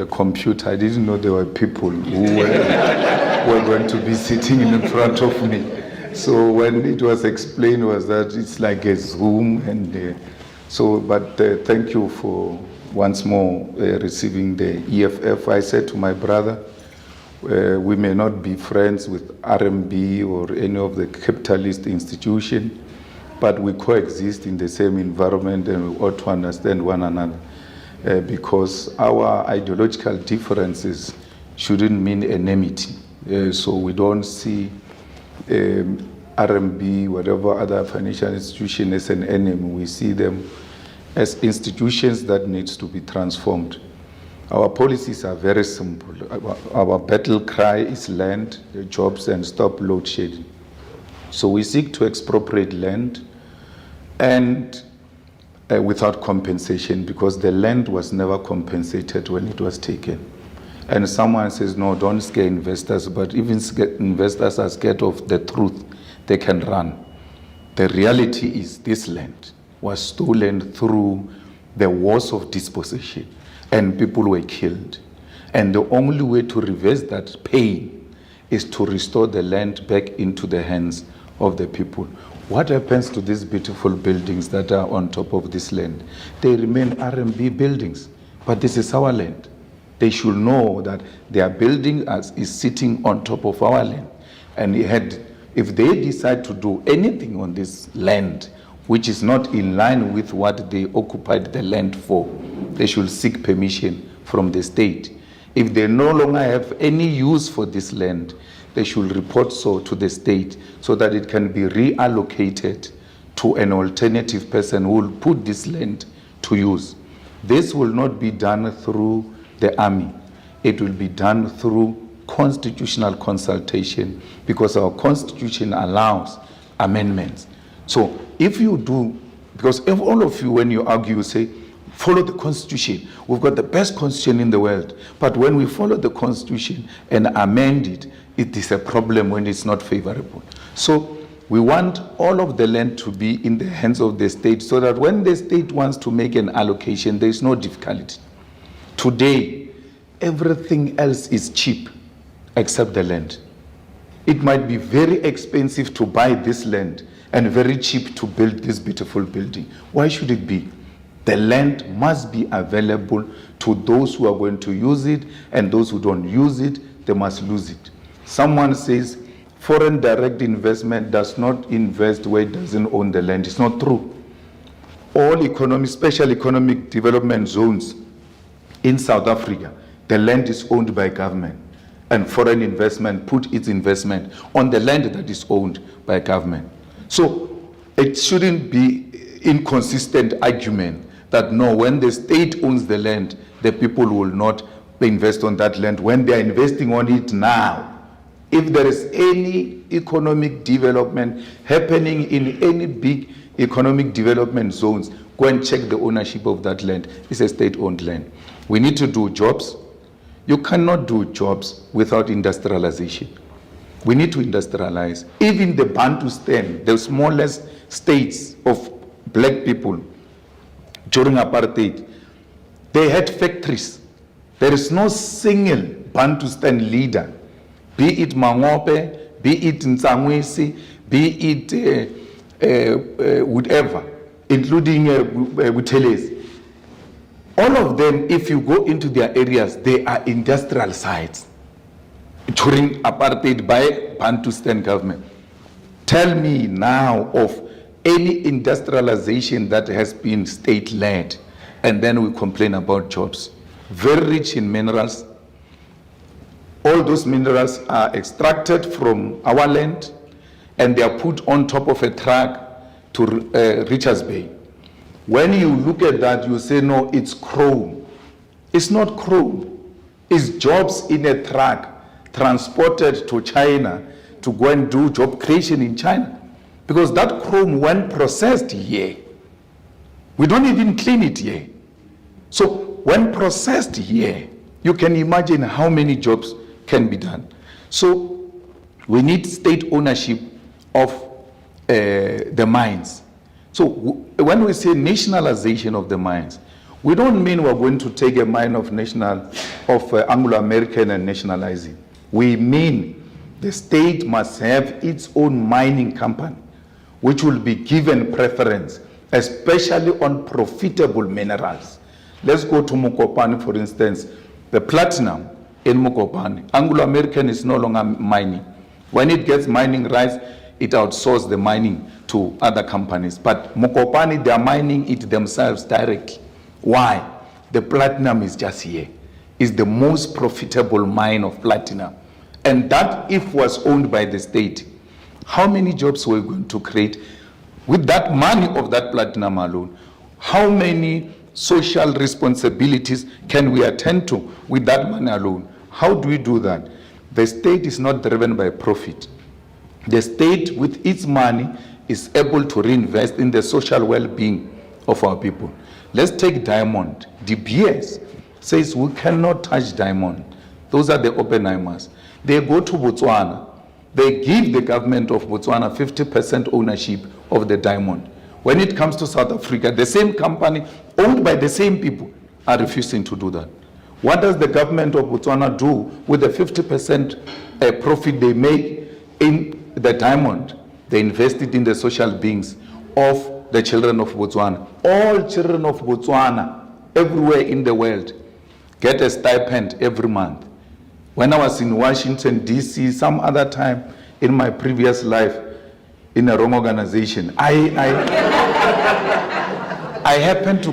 The computer, I didn't know there were people who were going to be sitting in front of me. So when it was explained was that it's like a Zoom and but thank you for once more receiving the EFF. I said to my brother, we may not be friends with RMB or any of the capitalist institutions, but we coexist in the same environment and we ought to understand one another. Because our ideological differences shouldn't mean enmity. So we don't see RMB, whatever other financial institution, as an enemy. We see them as institutions that needs to be transformed. Our policies are very simple. Our battle cry is land, jobs, and stop load shedding. So we seek to expropriate land and without compensation, because the land was never compensated when it was taken. And someone says, no, don't scare investors, but even investors are scared of the truth, they can run. The reality is this land was stolen through the wars of dispossession, and people were killed. And the only way to reverse that pain is to restore the land back into the hands of the people. What happens to these beautiful buildings that are on top of this land? They remain RMB buildings, but this is our land. They should know that their building is sitting on top of our land. And if they decide to do anything on this land, which is not in line with what they occupied the land for, they should seek permission from the state. If they no longer have any use for this land, they should report so to the state so that it can be reallocated to an alternative person who will put this land to use. This will not be done through the army. It will be done through constitutional consultation, because our constitution allows amendments. So if you do, because if all of you, when you argue, you say, follow the constitution. We've got the best constitution in the world. But when we follow the constitution and amend it, it is a problem when it's not favorable. So we want all of the land to be in the hands of the state, so that when the state wants to make an allocation, there is no difficulty. Today, everything else is cheap except the land. It might be very expensive to buy this land and very cheap to build this beautiful building. Why should it be? The land must be available to those who are going to use it, and those who don't use it, they must lose it. Someone says foreign direct investment does not invest where it doesn't own the land. It's not true. All special economic development zones in South Africa, the land is owned by government, and foreign investment put its investment on the land that is owned by government. So it shouldn't be inconsistent argument that no, when the state owns the land, the people will not invest on that land when they are investing on it now. If there is any economic development happening in any big economic development zones, go and check the ownership of that land. It's a state-owned land. We need to do jobs. You cannot do jobs without industrialization. We need to industrialize. Even the Bantustan, the smallest states of black people during apartheid, they had factories. There is no single Bantustan leader, be it Mangope, be it Ntsangwisi, be it whatever, including Buteles. All of them, if you go into their areas, they are industrial sites during apartheid by Bantustan government. Tell me now of any industrialization that has been state-led, and then we complain about jobs. Very rich in minerals. All those minerals are extracted from our land, and they are put on top of a truck to Richards Bay. When you look at that, you say, no, it's chrome. It's not chrome. It's jobs in a truck transported to China to go and do job creation in China. Because that chrome, when processed here, we don't even clean it here. So when processed here, you can imagine how many jobs can be done. So we need state ownership of the mines. So when we say nationalization of the mines, We don't mean we're going to take a mine of Anglo-American and nationalizing. We mean the state must have its own mining company, which will be given preference, especially on profitable minerals. Let's go to Mokopane, for instance. The platinum in Mokopane, Anglo-American is no longer mining. When it gets mining rights, it outsources the mining to other companies. But Mokopane, they are mining it themselves directly. Why? The platinum is just here. It's the most profitable mine of platinum. And that, if was owned by the state, how many jobs we're going to create with that money of that platinum alone? How many social responsibilities can we attend to with that money alone? How do we do that? The state is not driven by profit. The state, with its money, is able to reinvest in the social well-being of our people. Let's take diamond. De Beers says we cannot touch diamond. Those are the Oppenheimers. They go to Botswana. They give the government of Botswana 50% ownership of the diamond. When it comes to South Africa, the same company owned by the same people are refusing to do that. What does the government of Botswana do with the 50% profit they make in the diamond? They invest it in the social beings of the children of Botswana. All children of Botswana, everywhere in the world, get a stipend every month. When I was in Washington, D.C., some other time in my previous life, in a wrong organization, I happened to